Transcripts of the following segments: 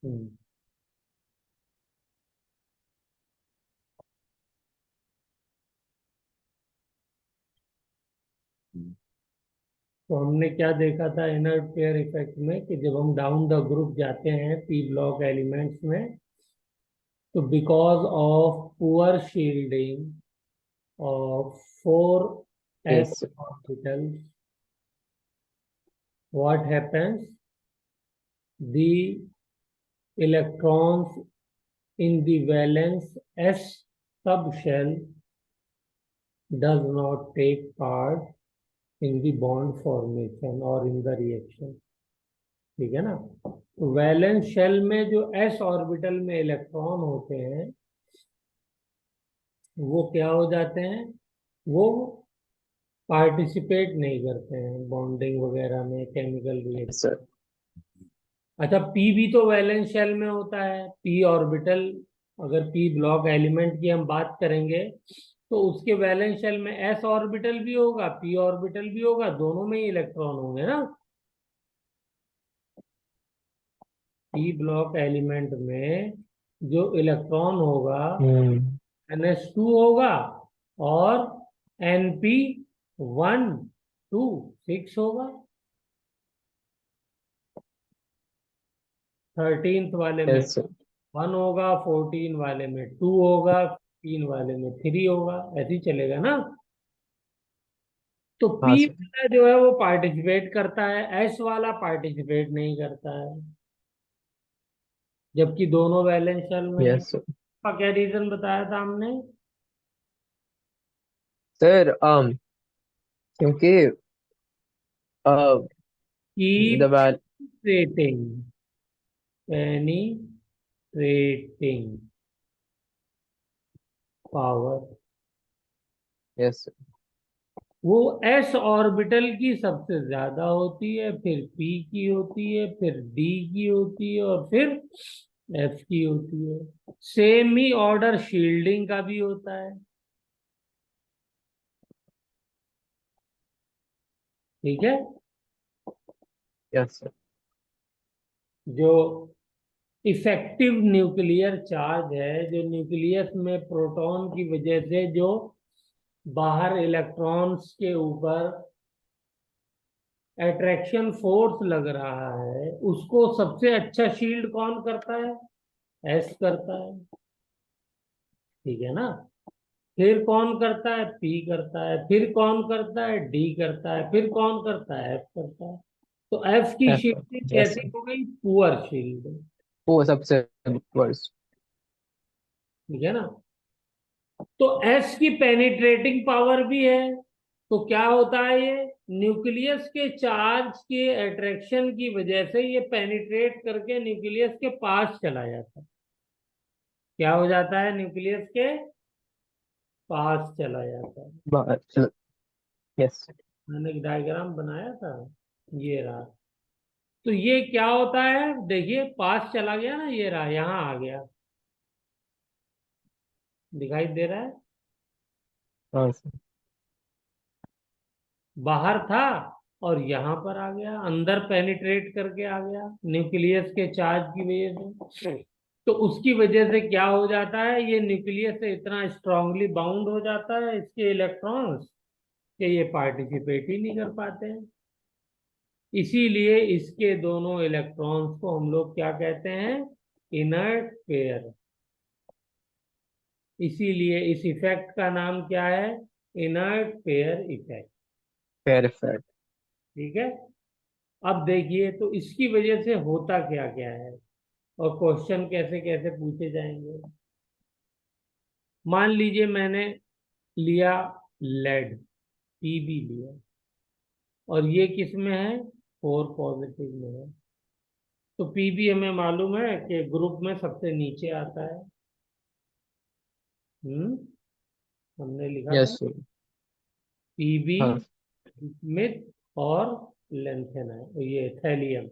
हम्म, तो हमने क्या देखा था इनर्ट पेयर इफेक्ट में कि जब हम डाउन द ग्रुप जाते हैं पी ब्लॉक एलिमेंट्स में, तो because of poor shielding of four s Yes, orbitals, what happens? The electrons in the valence s subshell does not take part in the bond formation or in the reaction. ठीक है ना? तो valence shell में जो s orbital में electron होते हैं वो क्या हो जाते हैं? वो पार्टिसिपेट नहीं करते हैं बॉन्डिंग वगैरह में, केमिकल yes, रिएक्शन। sir. अच्छा, पी भी तो वैलेंस शेल में होता है, पी ऑर्बिटल। अगर पी ब्लॉक एलिमेंट की हम बात करेंगे तो उसके वैलेंस शेल में एस ऑर्बिटल भी होगा, पी ऑर्बिटल भी होगा, दोनों में ही इलेक्ट्रॉन होंगे ना। पी ब्लॉक एलिमेंट में जो इलेक्ट्रॉन होगा Hmm. NH2 होगा, और Np1 2 6 होगा। 13th वाले में Yes, sir. 1 होगा, 14 वाले में 2 होगा, 15 वाले में 3 होगा, ऐसे ही चलेगा ना। तो हाँ पी सर. वाला जो है वो पार्टिसिपेट करता है, एस वाला पार्टिसिपेट नहीं करता है, जबकि दोनों वैलेंस शेल में है। Yes, sir. का क्या रीजन बताया था हमने? सर क्योंकि keep the val penetrating, penetrating power, yes sir. वो एस ऑर्बिटल की सबसे ज्यादा होती है, फिर पी की होती है, फिर डी की होती है, और फिर एफ की होती है। सेम ही ऑर्डर शील्डिंग का भी होता है। ठीक है। Yes sir. जो इफेक्टिव न्यूक्लियर चार्ज है, जो न्यूक्लियस में प्रोटॉन की वजह से जो बाहर इलेक्ट्रॉन्स के ऊपर अट्रैक्शन फोर्स लग रहा है, उसको सबसे अच्छा शील्ड कौन करता है? एस करता है। ठीक है ना? फिर कौन करता है? पी करता है। फिर कौन करता है? डी करता है। फिर कौन करता है? एफ करता है। तो एफ की F. शील्डिंग Yes कैसी sir. हो गई? Poor shielding. वो सबसे worst. ठीक है ना? तो एस की पेनिट्रेटिंग पावर भी है। तो क्या होता है? ये न्यूक्लियस के चार्ज के अट्रैक्शन की वजह से ये पेनिट्रेट करके न्यूक्लियस के पास चला जाता है। क्या हो जाता है? न्यूक्लियस के पास चला जाता है। But yes. मैंने एक डायग्राम बनाया था, ये रहा। तो ये क्या होता है? देखिए, पास चला गया ना, ये रहा, यहाँ आ गया, दिखाई दे रहा है। हाँ सर. बाहर था और यहाँ पर आ गया, अंदर पेनिट्रेट करके आ गया न्यूक्लियस के चार्ज की वजह से। तो उसकी वजह से क्या हो जाता है? ये न्यूक्लियस से इतना स्ट्रांगली बाउंड हो जाता है इसके इलेक्ट्रॉन्स कि ये पार्टिसिपेट ही नहीं कर पाते हैं। इसीलिए इसके दोनों इलेक्ट्रॉन्स को हम लोग क्या कहते हैं? Inert pair. इसीलिए इस इफेक्ट का नाम क्या है? Inert pair effect. Perfect. ठीक है। अब देखिए, तो इसकी वजह से होता क्या क्या है और क्वेश्चन कैसे कैसे पूछे जाएंगे। मान लीजिए मैंने लिया लेड, पीबी लिया, और ये किस में है? 4 पॉजिटिव में है। तो पीबी हमें मालूम है कि ग्रुप में सबसे नीचे आता है। हम्म, हमने लिखा था Yes sir. पीबी, हाँ. स्मिथ और लेंथेनाइड, ये थैलियम,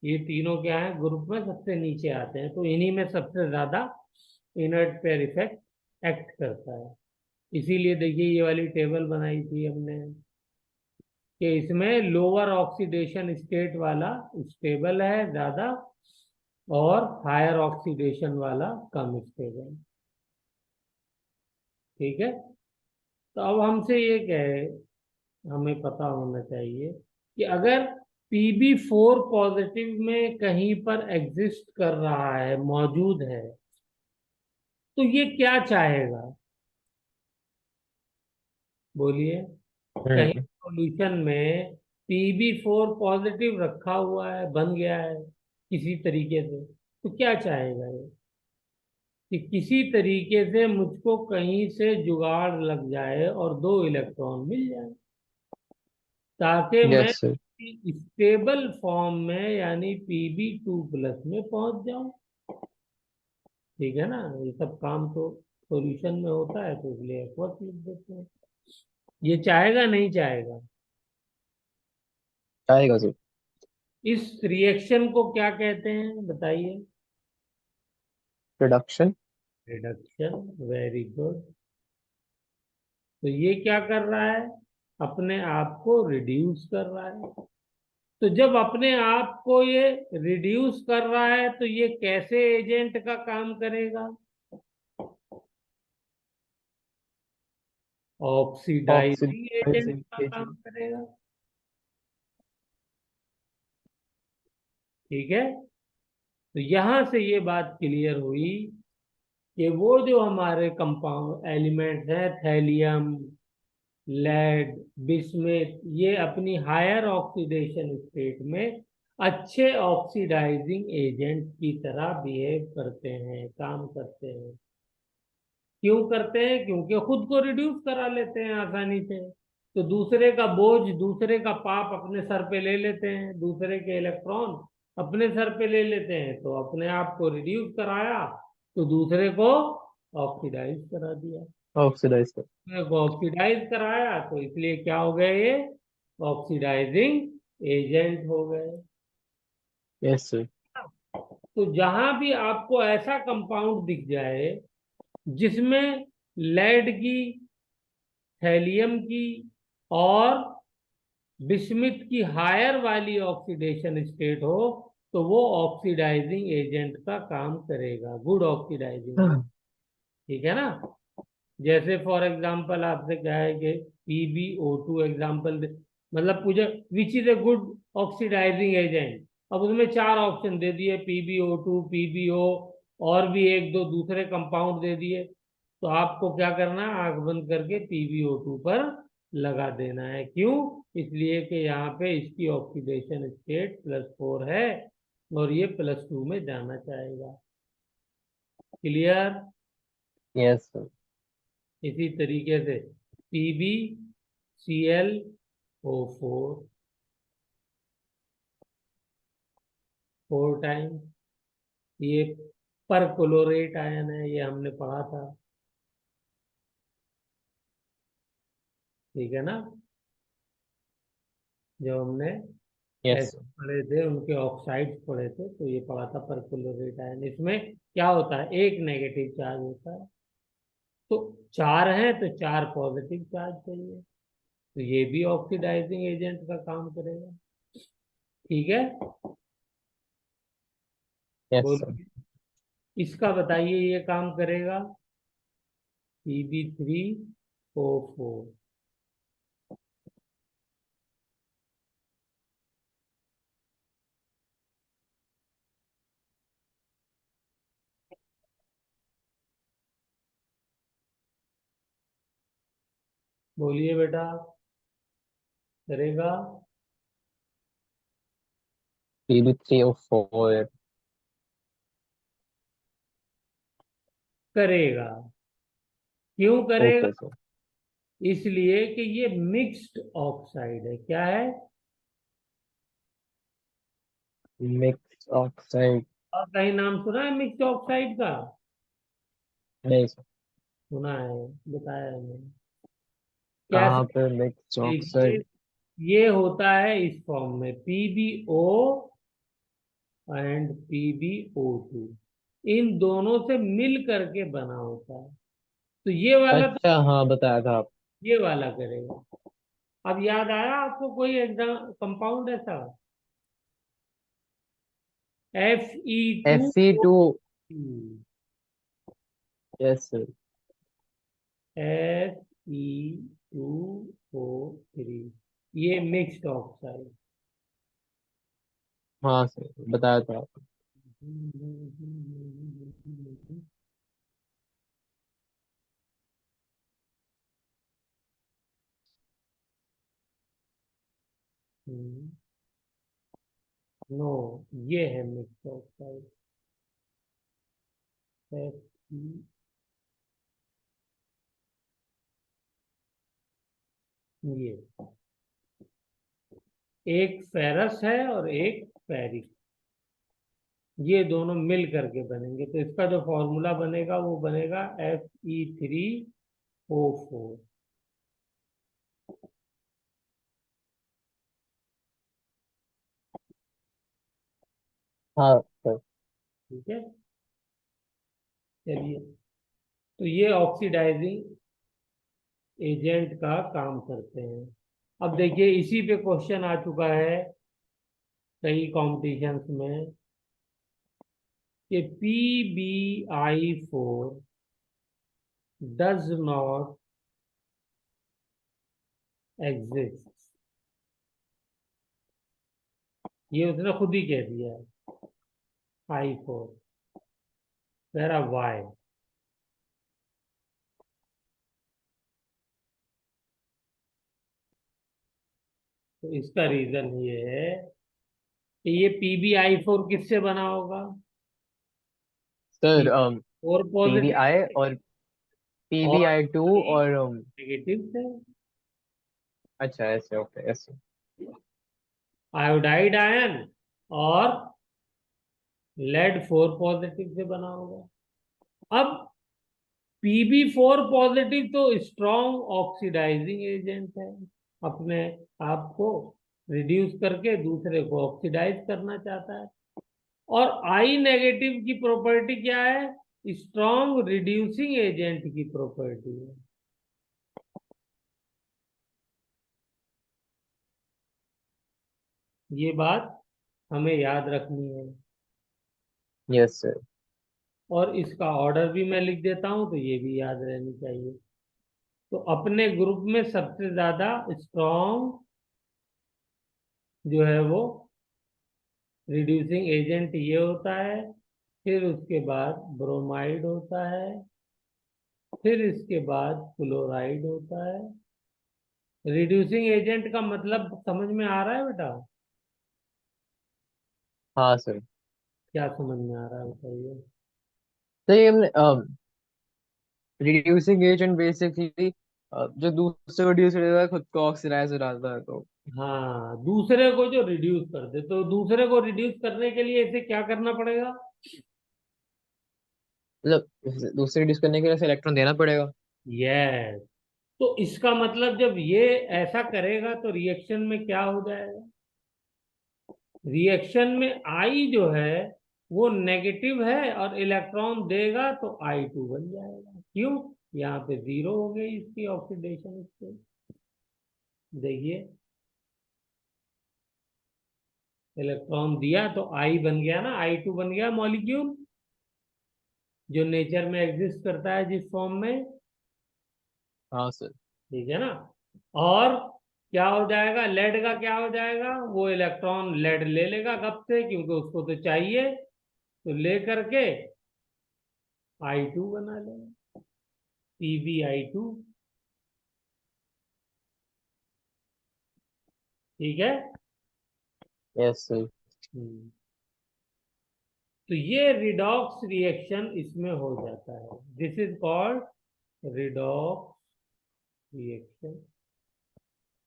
ये तीनों क्या है? ग्रुप में सबसे नीचे आते हैं। तो इन्हीं में सबसे ज्यादा इनर्ट पेयर इफेक्ट एक्ट करता है। इसीलिए देखिए, ये वाली टेबल बनाई थी हमने कि इसमें लोअर ऑक्सीडेशन स्टेट वाला स्टेबल है ज्यादा, और हायर ऑक्सीडेशन वाला कम स्टेबल। ठीक है। तो अब हमसे ये कहे, हमें पता होना चाहिए कि अगर PB4 पॉजिटिव में कहीं पर एग्जिस्ट कर रहा है, मौजूद है, तो ये क्या चाहेगा? बोलिए। कहीं हम्म। सॉल्यूशन में PB4 पॉजिटिव रखा हुआ है, बन गया है किसी तरीके से, तो क्या चाहेगा ये? कि किसी तरीके से मुझको कहीं से जुगाड़ लग जाए और 2 इलेक्ट्रॉन मिल जाए, ताकि मैं यस सर। स्टेबल फॉर्म में यानी PB2+ में पहुंच जाऊं। ठीक है ना? ये सब काम तो सॉल्यूशन में होता है, तो इसलिए एक्वस लिख देते हैं। ये चाहेगा नहीं चाहेगा? आएगा सर। इस रिएक्शन को क्या कहते हैं बताइए? प्रोडक्शन। रिडक्शन। Very good. तो ये क्या कर रहा है? अपने आप को रिड्यूस कर रहा है। तो जब अपने आप को ये रिड्यूस कर रहा है, तो ये कैसे एजेंट का काम करेगा? ऑक्सीडाइजिंग एजेंट ऑक्सीडाइजिंग का काम एजेंट। करेगा। ठीक है। तो यहां से ये बात क्लियर हुई कि वो जो हमारे कंपाउंड एलिमेंट्स हैं, थैलियम, लेड, बिस्मिथ, ये अपनी हायर ऑक्सीडेशन स्टेट में अच्छे ऑक्सीडाइजिंग एजेंट की तरह बिहेव करते हैं, काम करते हैं। क्यों करते हैं? क्योंकि खुद को रिड्यूस करा लेते हैं आसानी से। तो दूसरे का बोझ, दूसरे का पाप अपने सर पे ले लेते हैं, दूसरे के इलेक्ट्रॉन अपने सर पे ले लेते हैं, तो अपने आप को रिड्यूस कराया, तो दूसरे को ऑक्सीडाइज करा दिया। ऑक्सीडाइज कर। दूसरे को ऑक्सीडाइज कराया, तो इसलिए क्या हो गए ये? ऑक्सीडाइजिंग एजेंट हो गए। Yes sir. तो जहां भी आपको ऐसा कंपाउंड दिख जाए जिसमें लेड की, थैलियम की और बिस्मिथ की हायर वाली ऑक्सीडेशन स्टेट हो, तो वो ऑक्सीडाइजिंग एजेंट का काम करेगा, गुड ऑक्सीडाइजिंग। ठीक है ना? जैसे फॉर एग्जांपल आपसे क्या है कि PbO2 एग्जांपल, मतलब पूछे which is a good oxidising agent. अब उसमें 4 ऑप्शन दे दिए, PbO2, PbO, और भी एक दो दूसरे कंपाउंड दे दिए। तो आपको क्या करना है? आंख बंद करके PbO2 पर लगा देना है। क्यों? इसलिए कि यहाँ पे इसकी ऑक्सीडेशन स्टेट +4 है और ये +2 में जाना चाहेगा। क्लियर? Yes sir. इसी तरीके से PbClO4 4 टाइम, ये परक्लोरेट आयन है, ये हमने पढ़ा था। ठीक है ना? जब हमने यस ऐसे सर। पढ़े थे, उनके ऑक्साइड्स पढ़े थे, तो ये पढ़ा था परक्लोरेट आयन। इसमें क्या होता है? एक नेगेटिव चार्ज होता है। तो 4 हैं तो 4 पॉजिटिव चार्ज चाहिए, तो ये भी ऑक्सीडाइजिंग एजेंट का काम करेगा। ठीक है। Yes sir. बोलिए, इसका बताइए ये काम करेगा। PB3O4। बोलिए बेटा, करेगा? PB3O4। करेगा। क्यों करेगा? Okay sir. इसलिए कि ये मिक्स्ड ऑक्साइड है। क्या है? Mix oxide. और कहीं नाम सुना है मिक्स्ड ऑक्साइड का? नहीं सर। सुना है, बताया है मैंने। कहाँ कैसे? पे मिक्स देखिए, ऑक्साइड? ये होता है इस फॉर्म में, PbO एंड PbO2, इन दोनों से मिल करके बना होता है। तो ये वाला तो अच्छा हाँ बताया था आप। ये वाला करेगा। अब याद आया आपको कोई एग्जाम कंपाउंड ऐसा? Fe2, Fe2, yes sir. Fe2O3, ये मिक्स्ड ऑक्साइड। हाँ सर, बताया था आपने। नो, ये है मिक्स्ड ऑक्साइड। Fe, ये एक फेरस है और एक फेरिक, ये दोनों मिल करके बनेंगे, तो इसका जो फॉर्मूला बनेगा वो बनेगा Fe3O4। हाँ सर। ठीक है, चलिए, तो ये ऑक्सीडाइजिंग एजेंट का काम करते हैं। अब देखिए, इसी पे क्वेश्चन आ चुका है कई कॉम्पिटिशन्स में कि PbI4 डज नॉट एग्जिस्ट, ये उसने खुद ही कह दिया है। I4 तेरा वाई, तो इसका रीजन ये है कि ये PbI4 किससे बना होगा? सर फोर पॉजिटिव PBI और और PBI2 और नेगेटिव से। अच्छा ऐसे, ओके ऐसे। आयोडाइड आयन और लेड 4 पॉजिटिव से बना होगा। अब Pb4 पॉजिटिव तो स्ट्रॉन्ग ऑक्सीडाइजिंग एजेंट है, अपने आप को रिड्यूस करके दूसरे को ऑक्सीडाइज करना चाहता है। और आई नेगेटिव की प्रॉपर्टी क्या है? स्ट्रॉन्ग रिड्यूसिंग एजेंट की प्रॉपर्टी है। ये बात हमें याद रखनी है, यस सर। और इसका ऑर्डर भी मैं लिख देता हूं तो ये भी याद रहनी चाहिए। तो अपने ग्रुप में सबसे ज्यादा स्ट्रॉन्ग जो है वो रिड्यूसिंग एजेंट ये होता है, फिर उसके बाद ब्रोमाइड होता है, फिर इसके बाद क्लोराइड होता है। रिड्यूसिंग एजेंट का मतलब समझ में आ रहा है बेटा? हाँ सर। क्या समझ में आ रहा है बताइए? तो ये हमने रिड्यूसिंग एजेंट बेसिकली जो दूसरे को रिड्यूस करेगा खुद को ऑक्सीडाइज हो जाता है, तो हाँ, दूसरे को जो रिड्यूस कर दे, तो दूसरे को रिड्यूस करने के लिए इसे क्या करना पड़ेगा? मतलब दूसरे रिड्यूस करने के लिए इलेक्ट्रॉन देना पड़ेगा। यस। तो इसका मतलब जब ये ऐसा करेगा तो रिएक्शन में क्या हो जाएगा? रिएक्शन में आई जो है वो नेगेटिव है और इलेक्ट्रॉन देगा तो I2 बन जाएगा। क्यों? यहाँ पे जीरो हो गई इसकी ऑक्सीडेशन स्टेट। देखिए, इलेक्ट्रॉन दिया तो आई बन गया ना, I2 बन गया मॉलिक्यूल जो नेचर में एग्जिस्ट करता है जिस फॉर्म में। हाँ सर। ठीक है ना? और क्या हो जाएगा? लेड का क्या हो जाएगा? वो इलेक्ट्रॉन लेड ले लेगा कब से, क्योंकि उसको तो चाहिए, तो ले करके I2 बना लेगा, PbI2। ठीक है। Yes sir. हम्म, तो ये रिडॉक्स रिएक्शन इसमें हो जाता है। This is called redox reaction,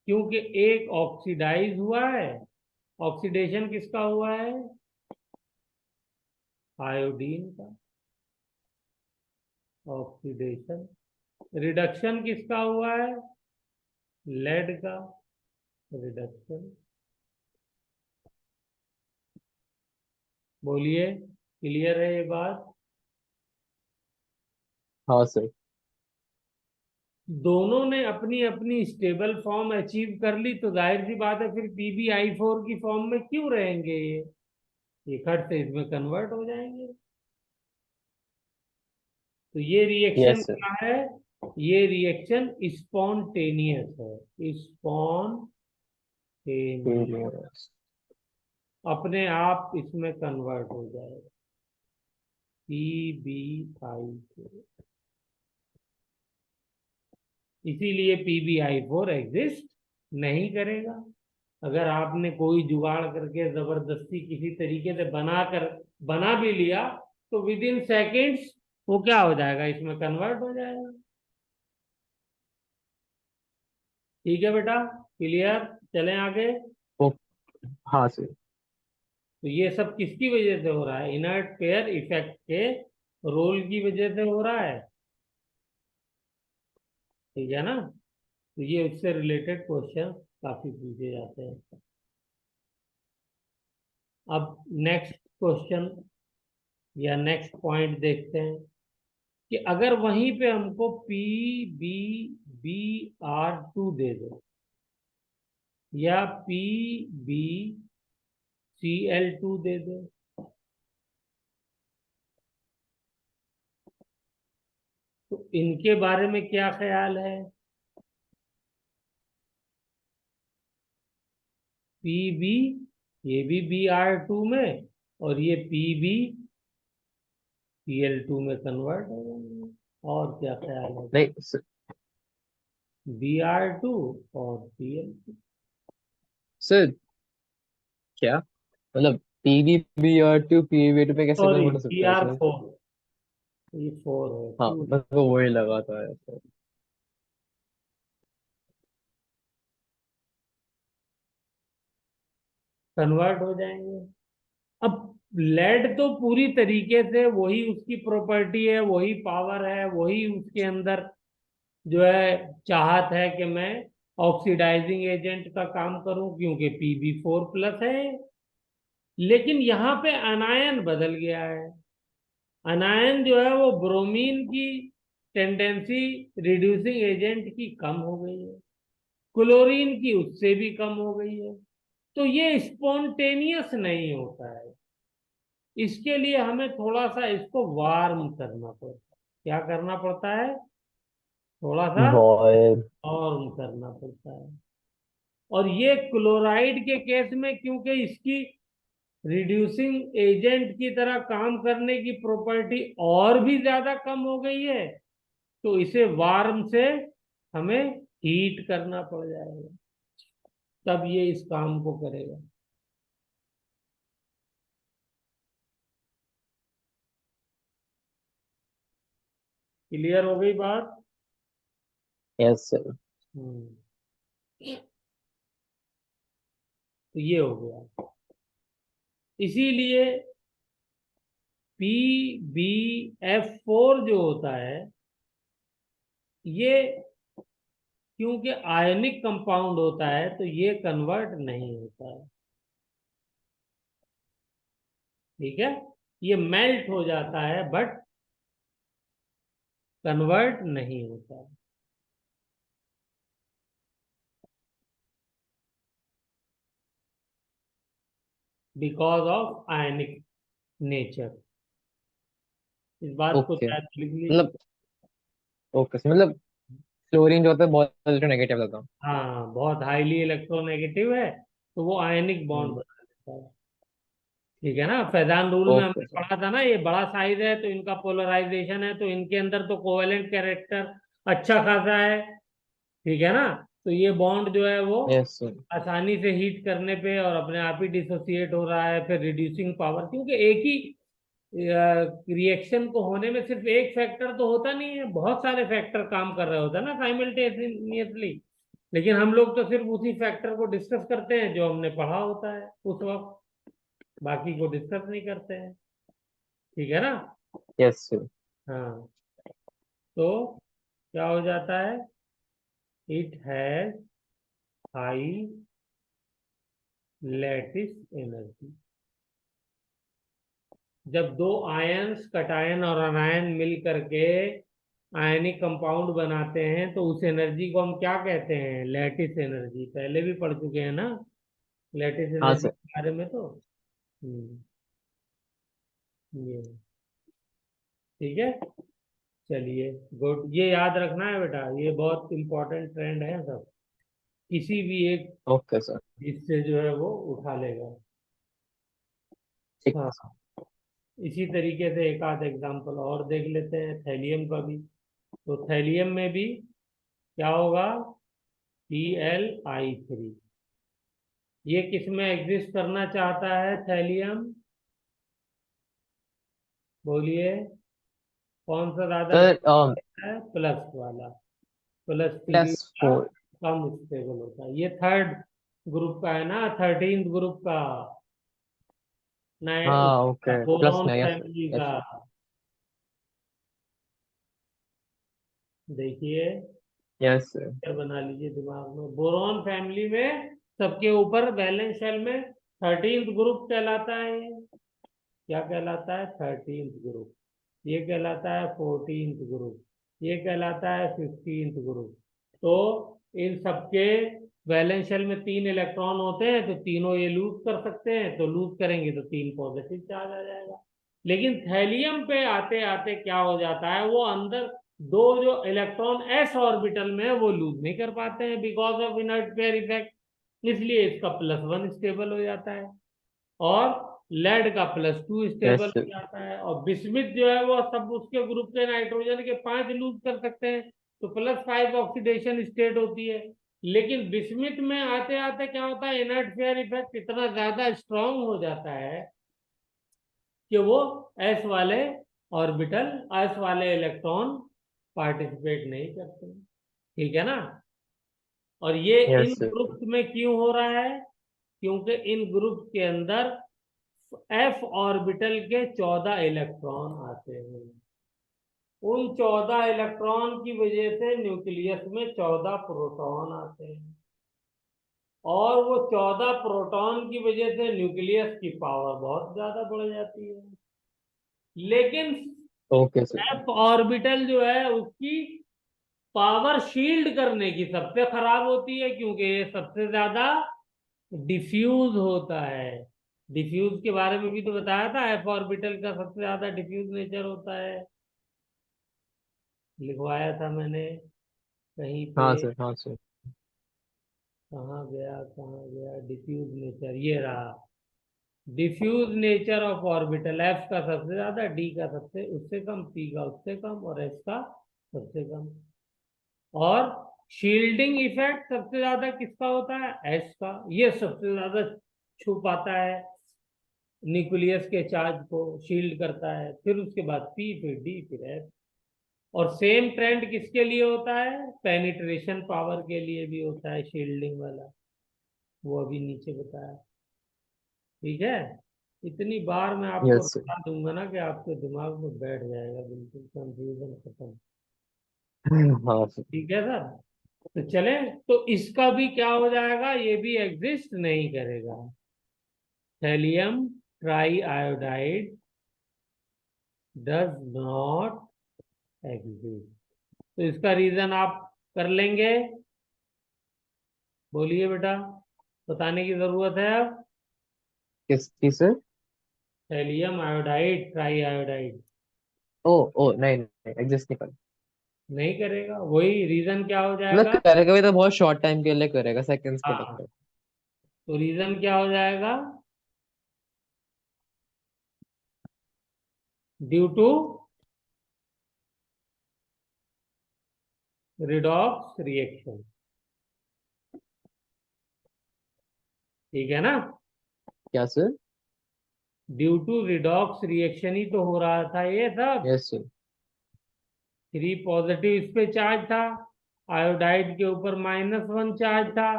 क्योंकि एक ऑक्सीडाइज हुआ है। ऑक्सीडेशन किसका हुआ है? आयोडीन का ऑक्सीडेशन। रिडक्शन किसका हुआ है? लेड का रिडक्शन। बोलिए, क्लियर है ये बात? हाँ सर। दोनों ने अपनी अपनी स्टेबल फॉर्म अचीव कर ली, तो जाहिर सी बात है फिर PbI4 की फॉर्म में क्यों रहेंगे ये? ये खट से इसमें कन्वर्ट हो जाएंगे। तो ये रिएक्शन यस सर। क्या है? ये रिएक्शन स्पॉन्टेनियस है, स्पॉन्टेनियस, अपने आप इसमें कन्वर्ट हो जाएगा PbI को। इसीलिए PbI4 एग्जिस्ट नहीं करेगा। अगर आपने कोई जुगाड़ करके जबरदस्ती किसी तरीके से बना भी लिया, तो विद इन सेकेंड्स वो क्या हो जाएगा, इसमें कन्वर्ट हो जाएगा। ठीक है बेटा, क्लियर? चलें आगे। ओ, हाँ सर। तो ये सब किसकी वजह से हो रहा है? इनर्ट पेयर इफेक्ट के रोल की वजह से हो रहा है। ठीक है ना? तो ये उससे रिलेटेड क्वेश्चन काफी पूछे जाते हैं। अब नेक्स्ट क्वेश्चन या नेक्स्ट पॉइंट देखते हैं कि अगर वहीं पे हमको PbBr2 दे दो, या PbCl2 दे दो, तो इनके बारे में क्या ख्याल है? Pb, ये भी Br2 में, और ये PbCl2 में कन्वर्ट हो जाएंगे। और क्या ख्याल है? नहीं सर, Br2 और Cl2। सर क्या मतलब PbBr2 PbB2 पे कैसे सॉरी, कन्वर्ट हो सकता है सर? Br4, ये 4 है, हाँ, 2 मेरे को वही लगा था सर। कन्वर्ट हो जाएंगे। अब लेड तो पूरी तरीके से वही उसकी प्रॉपर्टी है, वही पावर है, वही उसके अंदर जो है चाहत है कि मैं ऑक्सीडाइजिंग एजेंट का काम करूं, क्योंकि Pb4+ है। लेकिन यहाँ पे अनायन बदल गया है। अनायन जो है वो ब्रोमीन की टेंडेंसी रिड्यूसिंग एजेंट की कम हो गई है, क्लोरीन की उससे भी कम हो गई है। तो ये स्पॉन्टेनियस नहीं होता है। इसके लिए हमें थोड़ा सा इसको वार्म करना पड़ता है। क्या करना पड़ता है? थोड़ा सा बॉय। वार्म करना पड़ता है। और ये क्लोराइड के केस में, क्योंकि इसकी रिड्यूसिंग एजेंट की तरह काम करने की प्रॉपर्टी और भी ज्यादा कम हो गई है, तो इसे वार्म से हमें हीट करना पड़ जाएगा, तब ये इस काम को करेगा। क्लियर हो गई बात? Yes sir. हम्म। तो ये हो गया। इसीलिए PbF4 जो होता है, ये क्योंकि आयनिक कंपाउंड होता है, तो ये कन्वर्ट नहीं होता है। ठीक है? ये मेल्ट हो जाता है, बट कन्वर्ट नहीं होता है, बिकॉज ऑफ आयनिक नेचर। इस बात को ओके, शायद लिख लीजिए। मतलब ओके सर, मतलब क्लोरीन जो होता है बहुत इलेक्ट्रोनेगेटिव होता है। हाँ, बहुत हाईली इलेक्ट्रोनेगेटिव है, तो वो आयनिक बॉन्ड हम्म। बना देता है। ठीक है ना? फैजान रूल में ओके हमने सर। पढ़ा था ना, ये बड़ा साइज है तो इनका पोलराइजेशन है, तो इनके अंदर तो कोवेलेंट कैरेक्टर अच्छा खासा है। ठीक है ना? तो ये बॉन्ड जो है वो यस सर। आसानी से हीट करने पे और अपने आप ही डिसोसिएट हो रहा है। फिर रिड्यूसिंग पावर, क्योंकि एक ही रिएक्शन को होने में सिर्फ एक फैक्टर तो होता नहीं है, बहुत सारे फैक्टर काम कर रहे होते हैं ना साइमल्टेनियसली। लेकिन हम लोग तो सिर्फ उसी फैक्टर को डिस्कस करते हैं जो हमने पढ़ा होता है उस वक्त, बाकी को डिस्कस नहीं करते हैं। ठीक है ना? Yes sir. हाँ। तो क्या हो जाता है? It has high lattice energy. जब दो आयंस कटायन और अनायन मिल करके आयनिक कंपाउंड बनाते हैं, तो उस एनर्जी को हम क्या कहते हैं? Lattice energy. पहले भी पढ़ चुके हैं ना लैटिस हाँ एनर्जी सर। के बारे में तो। हम्म। ये, ठीक है। चलिए गुड, ये याद रखना है बेटा, ये बहुत इंपॉर्टेंट ट्रेंड है सब, किसी भी एक ओके सर। इससे जो है वो उठा लेगा। ठीक हाँ, है सर। इसी तरीके से एक आध एग्जांपल और देख लेते हैं थैलियम का भी। तो थैलियम में भी क्या होगा, Cl(I3), ये किस में एग्जिस्ट करना चाहता है थैलियम, बोलिए कौन सा ज्यादा सर है, प्लस वाला, प्लस थ्री प्लस का फोर। कम स्टेबल होता है। ये थर्ड ग्रुप का है ना, 13th ग्रुप का, नए हाँ उसका ओके, प्लस बोरॉन नहीं, यस सर। फैमिली का। यस। देखिए यस सर। बना लीजिए दिमाग में, बोरॉन फैमिली में सबके ऊपर वैलेंस शेल में 13th ग्रुप कहलाता है ये। क्या कहलाता है, 13th ग्रुप। ये कहलाता है 14th ग्रुप। ये कहलाता है 15th ग्रुप। तो इन सबके वैलेंस शेल में 3 इलेक्ट्रॉन होते हैं, तो तीनों ये लूज कर सकते हैं, तो लूज करेंगे तो 3 पॉजिटिव चार्ज आ जाएगा। लेकिन थैलियम पे आते आते क्या हो जाता है, वो अंदर दो जो इलेक्ट्रॉन एस ऑर्बिटल में है वो लूज नहीं कर पाते हैं because of inert pair effect, इसलिए इसका +1 स्टेबल हो जाता है, और लेड का +2 स्टेबल यस हो सर। जाता है, और बिस्मिथ जो है वो सब उसके ग्रुप के नाइट्रोजन के 5 लूज कर सकते हैं, तो +5 ऑक्सीडेशन स्टेट होती है। लेकिन बिस्मिथ में आते आते क्या होता है, इनर्ट फेयर इफेक्ट इतना ज्यादा स्ट्रांग हो जाता है कि वो एस वाले ऑर्बिटल, एस वाले इलेक्ट्रॉन पार्टिसिपेट नहीं करते, ठीक है ना। और ये इन यस सर। ग्रुप्स में क्यों हो रहा है, क्योंकि इन ग्रुप्स के अंदर एफ ऑर्बिटल के 14 इलेक्ट्रॉन आते हैं। उन 14 इलेक्ट्रॉन की वजह से न्यूक्लियस में 14 प्रोटॉन आते हैं, और वो 14 प्रोटॉन की वजह से न्यूक्लियस की पावर बहुत ज्यादा बढ़ जाती है। लेकिन ओके सर। एफ ऑर्बिटल जो है उसकी पावर शील्ड करने की सबसे खराब होती है, क्योंकि ये सबसे ज्यादा डिफ्यूज होता है। डिफ्यूज के बारे में भी तो बताया था, एफ ऑर्बिटल का सबसे ज्यादा डिफ्यूज नेचर होता है, लिखवाया था मैंने कहीं पे। हाँ सर। हाँ सर। कहाँ गया, कहाँ गया डिफ्यूज नेचर, ये रहा। Diffuse nature of orbital, F का सबसे ज्यादा, डी का सबसे उससे कम, पी का उससे कम, और एस का सबसे कम। और शील्डिंग इफेक्ट सबसे ज्यादा किसका होता है, एस का, ये सबसे ज्यादा छू पाता है न्यूक्लियस के चार्ज को, शील्ड करता है, फिर उसके बाद पी, फिर डी, फिर एस। और सेम ट्रेंड किसके लिए होता है, पेनिट्रेशन पावर के लिए भी होता है शील्डिंग वाला, वो अभी नीचे बताया, ठीक है। इतनी बार मैं आपको यस सर। बता दूंगा ना कि आपके दिमाग में बैठ जाएगा, बिल्कुल कंफ्यूजन खत्म, हाँ सर। ठीक है सर। तो चले, तो इसका भी क्या हो जाएगा, ये भी एग्जिस्ट नहीं करेगा, thallium try iodide does not exist. तो इसका रीजन आप कर लेंगे, बोलिए बेटा, बताने की जरूरत है अब। किस चीज sir? Thallium iodide, tri iodide ओ ओ नहीं नहीं, एग्जिस्ट नहीं कर। नहीं करेगा, वही रीजन क्या हो मतलब जाएगा। करेगा भी तो बहुत शॉर्ट टाइम के लिए करेगा, सेकंड्स के हाँ, लिए। तो रीजन क्या हो जाएगा, ड्यू टू रिडॉक्स रिएक्शन, ठीक है ना। क्या sir? Due to redox reaction ही तो हो रहा था ये सब। Yes sir. 3 पॉजिटिव इस पे चार्ज था, आयोडाइड के ऊपर -1 चार्ज था,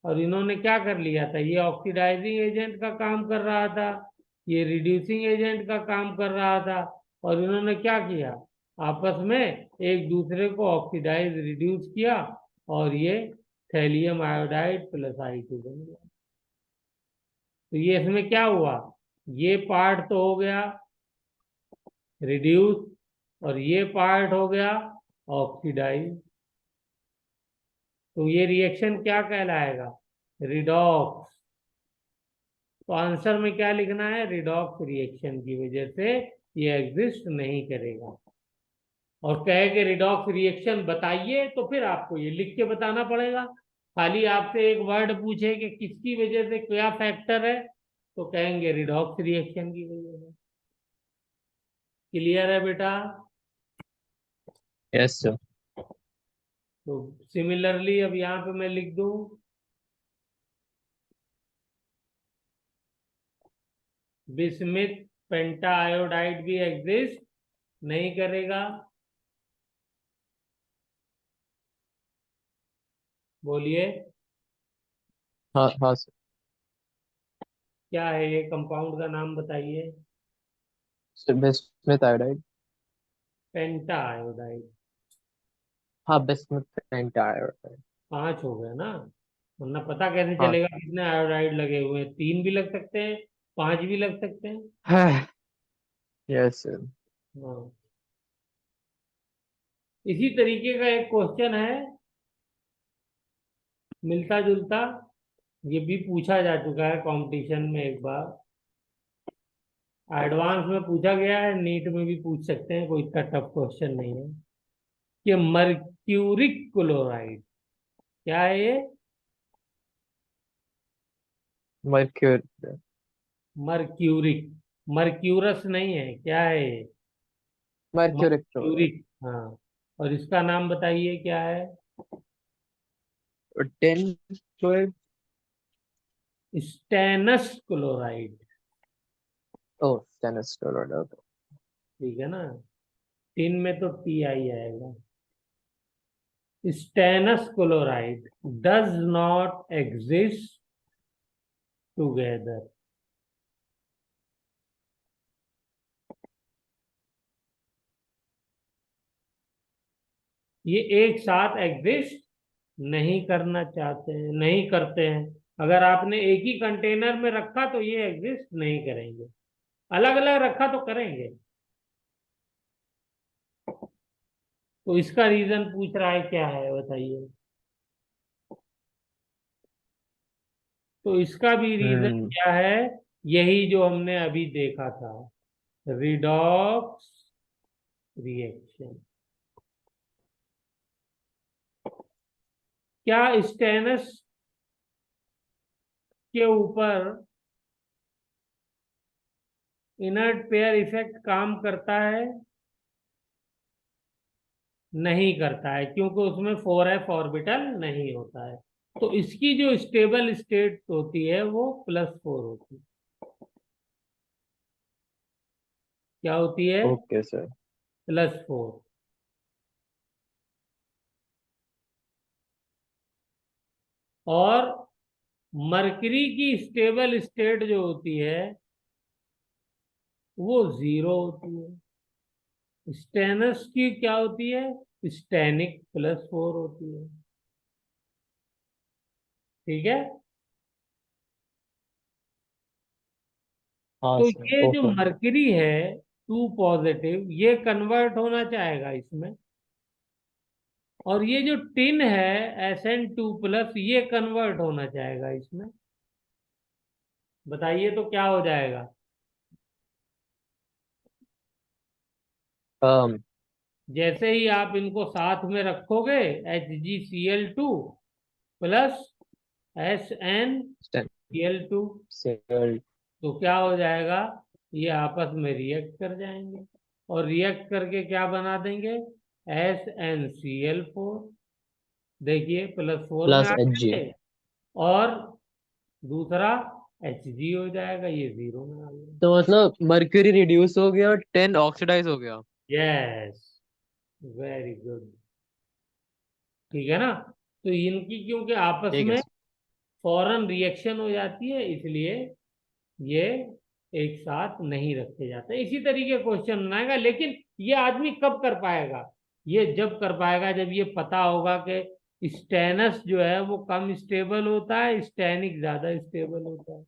और इन्होंने क्या कर लिया था, ये ऑक्सीडाइजिंग एजेंट का काम कर रहा था, ये रिड्यूसिंग एजेंट का काम कर रहा था, और इन्होंने क्या किया, आपस में एक दूसरे को ऑक्सीडाइज रिड्यूस किया, और ये थैलियम आयोडाइड +I2 बन गया। तो ये इसमें क्या हुआ, ये पार्ट तो हो गया रिड्यूस, और ये पार्ट हो गया ऑक्सीडाइज। तो ये रिएक्शन क्या कहलाएगा, रिडॉक्स। तो आंसर में क्या लिखना है, रिडॉक्स रिएक्शन की वजह से ये एग्जिस्ट नहीं करेगा। और कहे कि रिडॉक्स रिएक्शन बताइए, तो फिर आपको ये लिख के बताना पड़ेगा। खाली आपसे एक वर्ड पूछे कि किसकी वजह से क्या फैक्टर है, तो कहेंगे रिडॉक्स रिएक्शन की वजह से। क्लियर है बेटा? Yes sir. तो सिमिलरली अब यहाँ पे मैं लिख दूं, बिस्मिथ पेंटा आयोडाइड भी एग्जिस्ट नहीं करेगा। बोलिए, हाँ हाँ सर। क्या है ये कंपाउंड का नाम बताइए। Sir bismuth iodide. Penta iodide. हाँ बिस्मुथ पेंटाआयोडाइड। 5 हो गए ना, वरना पता कैसे हाँ चलेगा कितने आयोडाइड लगे हुए हैं? 3 भी लग सकते हैं, 5 भी लग सकते हैं। हाँ यस सर। हाँ। इसी तरीके का एक क्वेश्चन है, मिलता जुलता, ये भी पूछा जा चुका है कंपटीशन में एक बार, एडवांस में पूछा गया है, नीट में भी पूछ सकते हैं, कोई इतना टफ क्वेश्चन नहीं है, कि मर्क्यूरिक क्लोराइड क्या है ये? मर्क्यूरी। मर्क्यूरिक, मर्क्यूरस नहीं है, क्या है ये? Mercuric chloride. मर्क्यूरिक, हाँ। और इसका नाम बताइए क्या है? और 10 12। Stannous chloride. ओ स्टेनस क्लोराइड ओके। ठीक है ना, टिन में तो टी आई आएगा। Stannous chloride does not exist together. ये एक साथ एग्जिस्ट नहीं करना चाहते हैं, नहीं करते हैं। अगर आपने एक ही कंटेनर में रखा तो ये एग्जिस्ट नहीं करेंगे, अलग अलग रखा तो करेंगे। तो इसका रीजन पूछ रहा है, क्या है बताइए। तो इसका भी रीजन हम्म। क्या है? यही जो हमने अभी देखा था, रिडॉक्स रिएक्शन। क्या स्टेनस के ऊपर इनर्ट पेयर इफेक्ट काम करता है? नहीं करता है, क्योंकि उसमें 4f ऑर्बिटल नहीं होता है। तो इसकी जो स्टेबल स्टेट होती है वो +4 होती है। क्या होती है? Okay sir. +4। और मरकरी की स्टेबल स्टेट जो होती है वो 0 होती है। स्टेनस की क्या होती है? स्टेनिक +4 होती है। ठीक है। हाँ तो सर ये जो ओके। मरकरी है 2 पॉजिटिव, ये कन्वर्ट होना चाहेगा इसमें। और ये जो टिन है SN2+, ये कन्वर्ट होना चाहेगा इसमें। बताइए तो क्या हो जाएगा? um जैसे ही आप इनको साथ में रखोगे, HgCl2 + SnCl2, स्टेनस। तो क्या हो जाएगा? ये आपस में रिएक्ट कर जाएंगे, और रिएक्ट करके क्या बना देंगे? SnCl4। देखिए, +4 में प्लस आ Hg। गए, और दूसरा Hg हो जाएगा, ये 0 में आ गया। तो मतलब मर्क्यूरी रिड्यूस हो गया और 10 ऑक्सीडाइज हो गया। Yes, very good. ठीक है ना? तो इनकी क्योंकि आपस ठीक है में सर। फौरन रिएक्शन हो जाती है, इसलिए ये एक साथ नहीं रखे जाते। इसी तरीके क्वेश्चन बनाएगा, लेकिन ये आदमी कब कर पाएगा? ये जब कर पाएगा जब ये पता होगा कि स्टेनस जो है वो कम स्टेबल होता है, स्टेनिक ज्यादा स्टेबल होता है।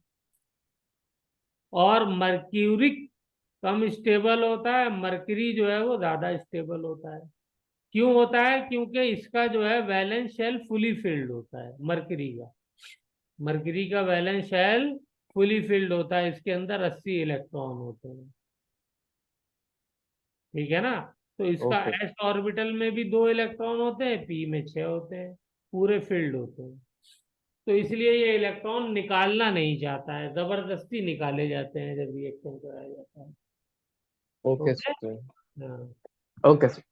और मर्क्यूरिक कम स्टेबल होता है, मर्करी जो है वो ज्यादा स्टेबल होता है। क्यों होता है? क्योंकि इसका जो है वैलेंस शेल फुली फिल्ड होता है, मरकरी का वैलेंस शेल फुली फिल्ड होता है, इसके अंदर 80 इलेक्ट्रॉन होते हैं। ठीक है ना। तो इसका ओके एस ऑर्बिटल में भी 2 इलेक्ट्रॉन होते हैं, पी में 6 होते हैं, पूरे फील्ड होते हैं। तो इसलिए ये इलेक्ट्रॉन निकालना नहीं चाहता है, जबरदस्ती निकाले जाते हैं जब रिएक्शन कराया जाता है। Okay okay. सर। हाँ। Okay sir.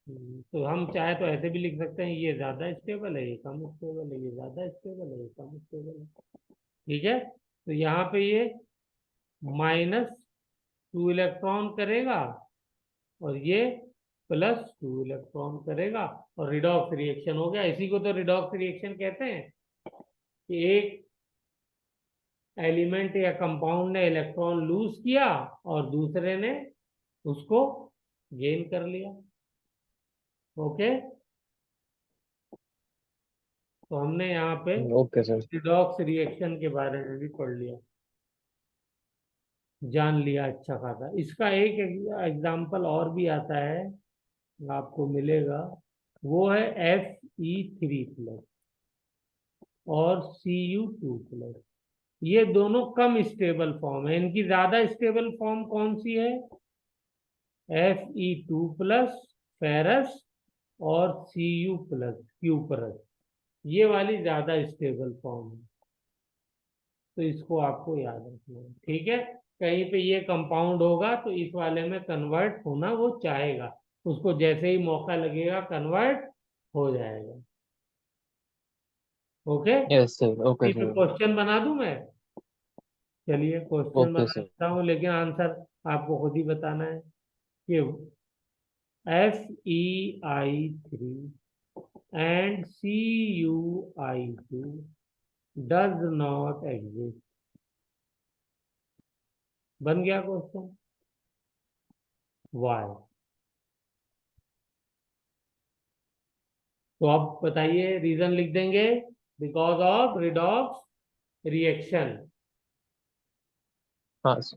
तो हम चाहे तो ऐसे भी लिख सकते हैं, ये ज्यादा स्टेबल है, ये कम स्टेबल है, ये ज्यादा स्टेबल है, ये कम स्टेबल है। ठीक है। तो यहाँ पे ये -2 इलेक्ट्रॉन करेगा, और ये +2 इलेक्ट्रॉन करेगा, और रिडॉक्स रिएक्शन हो गया। इसी को तो रिडॉक्स रिएक्शन कहते हैं, कि एक एलिमेंट या कंपाउंड ने इलेक्ट्रॉन लूज किया और दूसरे ने उसको गेन कर लिया। ओके। तो हमने यहाँ पे ओके सर। रिडॉक्स रिएक्शन के बारे में भी पढ़ लिया, जान लिया अच्छा खासा। इसका एक एग्जाम्पल और भी आता है, आपको मिलेगा। वो है Fe3+ और Cu2+। ये दोनों कम स्टेबल फॉर्म है। इनकी ज्यादा स्टेबल फॉर्म कौन सी है? Fe2+, फेरस, और Cu+, क्यूपरस। ये वाली ज्यादा स्टेबल फॉर्म है। तो इसको आपको याद रखना है, ठीक है। कहीं पे ये कंपाउंड होगा तो इस वाले में कन्वर्ट होना वो चाहेगा, उसको जैसे ही मौका लगेगा कन्वर्ट हो जाएगा। ओके। Yes sir. ओके ये पे सर। क्वेश्चन बना दूं मैं? चलिए क्वेश्चन ओके बना सर। देता हूँ, लेकिन आंसर आपको खुद ही बताना है। कि Fe3 and Cu2 does not exist। बन गया क्वेश्चन। वाई? तो आप बताइए, रीजन लिख देंगे, बिकॉज ऑफ रिडॉक्स रिएक्शन। हाँ सर।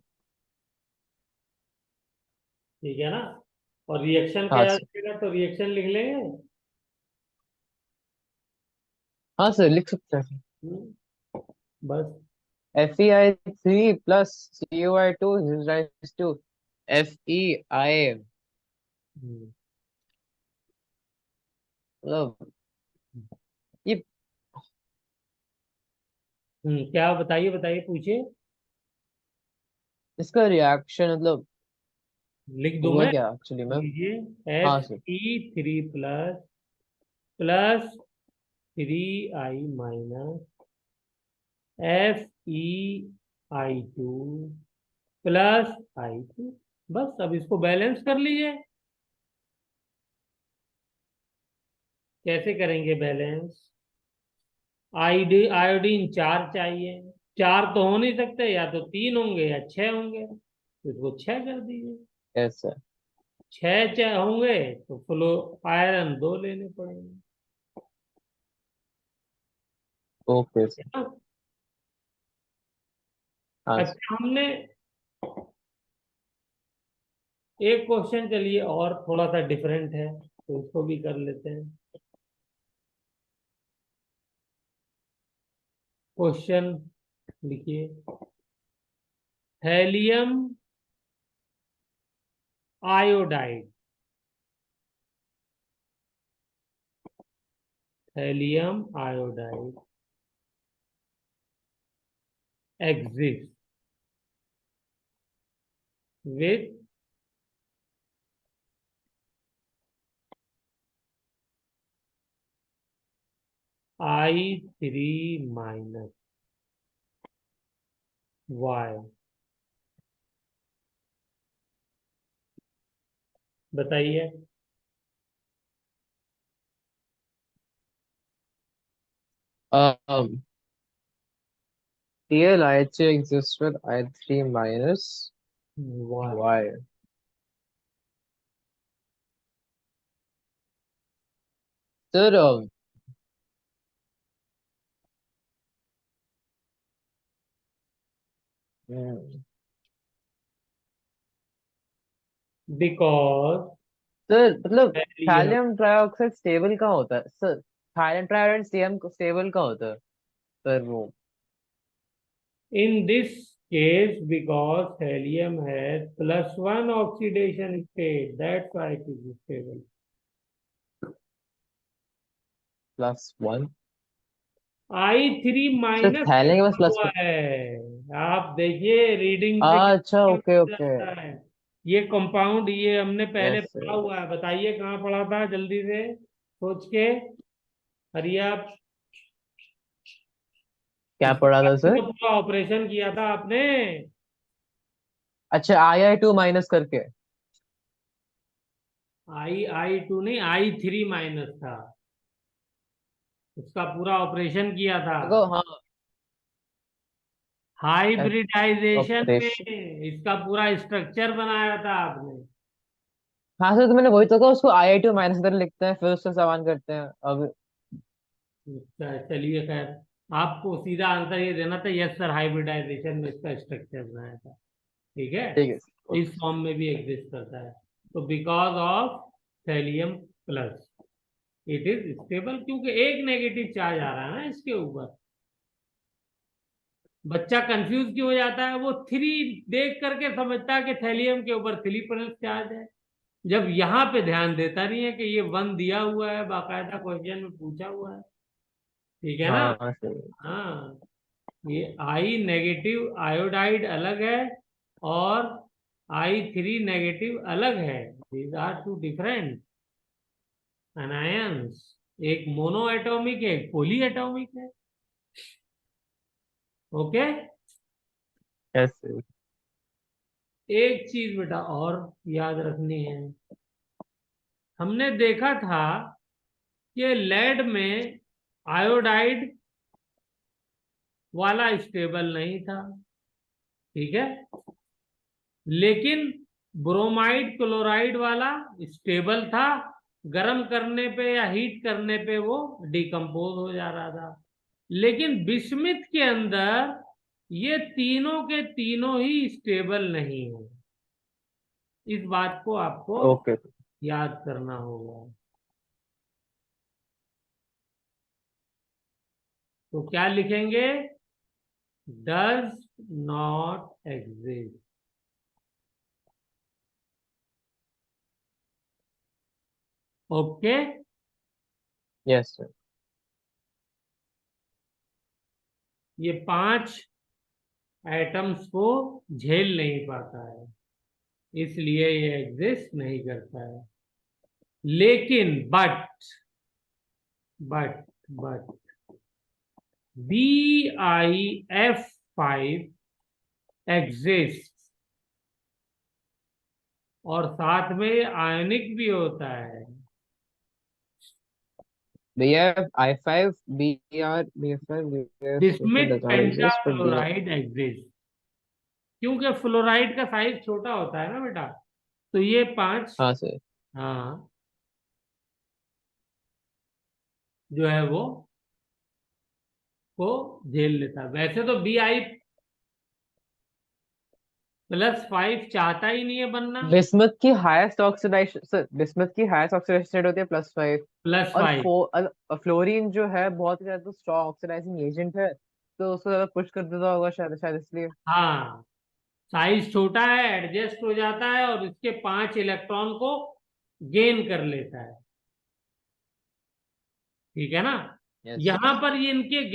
ठीक है ना। और रिएक्शन हाँ क्या सर। लिखेगा, तो रिएक्शन लिख लेंगे। हाँ सर लिख सकते हैं। बस। FeI3 plus CuI2 is rise to FeI, हम्म। मतलब ये क्या? बताइए बताइए, पूछिए। इसका रिएक्शन मतलब लिख दूं हुआ मैं? क्या एक्चुअली मैम? लीजिए, हाँ sir. Fe3+ +3I- FeI2 +I2। बस अब इसको बैलेंस कर लीजिए। कैसे करेंगे बैलेंस? आयोडीन 4 चाहिए। 4 तो हो नहीं सकते, या तो 3 होंगे या 6 होंगे, तो इसको 6 कर दीजिए। Yes sir. 6 होंगे तो फ्लो आयरन 2 लेने पड़ेंगे। Okay sir. है ना? हाँ सर। अच्छा, हमने एक क्वेश्चन, चलिए, और थोड़ा सा डिफरेंट है, तो उसको भी कर लेते हैं। क्वेश्चन लिखिए। Helium iodide, helium iodide exist with I3-, why? बताइए। um TLI2 exists with I3 minus why? Y. Sir hmm, because sir मतलब हेलियम थैलियम ट्राइऑक्साइड स्टेबल कहाँ होता है सर? थैलियम ट्राइऑक्साइड स्टेबल कहाँ होता है सर वो? in this case because helium has +1 oxidation state. That's why it is stable. +1। I3 तो minus थैले के पास लिखा प्लस। हुआ है। आप देखिए रीडिंग से अच्छा, क्या ओके पता ओके। चलता है। ये कंपाउंड ये हमने पहले यस पढ़ा सर। हुआ है। बताइए कहाँ पढ़ा था, जल्दी से सोच के। हरी आप। क्या पढ़ा था इसका सर? तो पूरा ऑपरेशन किया था आपने। अच्छा, II2 माइनस करके। I2 नहीं, I3 माइनस था। उसका पूरा ऑपरेशन किया था देखो, हाँ। हाइब्रिडाइजेशन में। ऑपरेशन। इसका पूरा स्ट्रक्चर बनाया था आपने। हाँ सर, तो मैंने वही तो कहा, उसको II2 माइनस कर लिखते हैं, फिर उससे समान करते हैं अब। अच्छा, चलिए खैर। आपको सीधा आंसर ये देना था, यस सर, हाइब्रिडाइजेशन में इसका स्ट्रक्चर बनाया था। ठीक है। ठीक है सर, इस ओके। फॉर्म में भी एग्जिस्ट करता है। तो because of thallium plus it is stable, क्योंकि एक नेगेटिव चार्ज आ रहा है ना इसके ऊपर। बच्चा कंफ्यूज क्यों हो जाता है, वो 3 देख करके समझता है कि थैलियम के ऊपर 3 चार्ज है, जब यहाँ पे ध्यान देता नहीं है कि ये 1 दिया हुआ है, बाकायदा क्वेश्चन में पूछा हुआ है। ठीक है ना। हाँ सर। हाँ। ये आई नेगेटिव आयोडाइड अलग है, और I3 नेगेटिव अलग है। These are two different anions. एक मोनो एटॉमिक है, एक पोली एटॉमिक है। ओके। Yes sir. एक चीज बेटा और याद रखनी है। हमने देखा था कि लेड में आयोडाइड वाला स्टेबल नहीं था। ठीक है। लेकिन ब्रोमाइड क्लोराइड वाला स्टेबल था। गर्म करने पे या हीट करने पे वो डिकम्पोज हो जा रहा था। लेकिन बिस्मिथ के अंदर ये तीनों के तीनों ही स्टेबल नहीं है। इस बात को आपको ओके सर। याद करना होगा। तो क्या लिखेंगे? Does not exist. Okay. Yes sir. ये 5 एटम्स को झेल नहीं पाता है, इसलिए ये एग्जिस्ट नहीं करता है। लेकिन बट BiF5 एग्जिस्ट, और साथ में आयनिक भी होता है। भैया, I5 BR BF5 bismuth does not exist, but BR। Pentafluoride exist, क्योंकि फ्लोराइड का साइज छोटा होता है ना बेटा। तो ये 5, हाँ सर। हाँ, जो है वो को झेल लेता है। वैसे तो Bi+5 चाहता ही नहीं है बनना। बिस्मथ की हाईएस्ट ऑक्सीडाइजेशन सर, बिस्मथ की हाईएस्ट ऑक्सीडेशन रेट होती है +5। प्लस और फाइव फ्लोरीन जो है बहुत ही ज्यादा स्ट्रॉन्ग ऑक्सीडाइजिंग एजेंट है, तो उसको ज्यादा पुश कर देता होगा शायद शायद इसलिए। हाँ, साइज छोटा है, एडजस्ट हो जाता है, और इसके 5 इलेक्ट्रॉन को गेन कर लेता है। ठीक है ना। यस यहां सर। पर ये इनके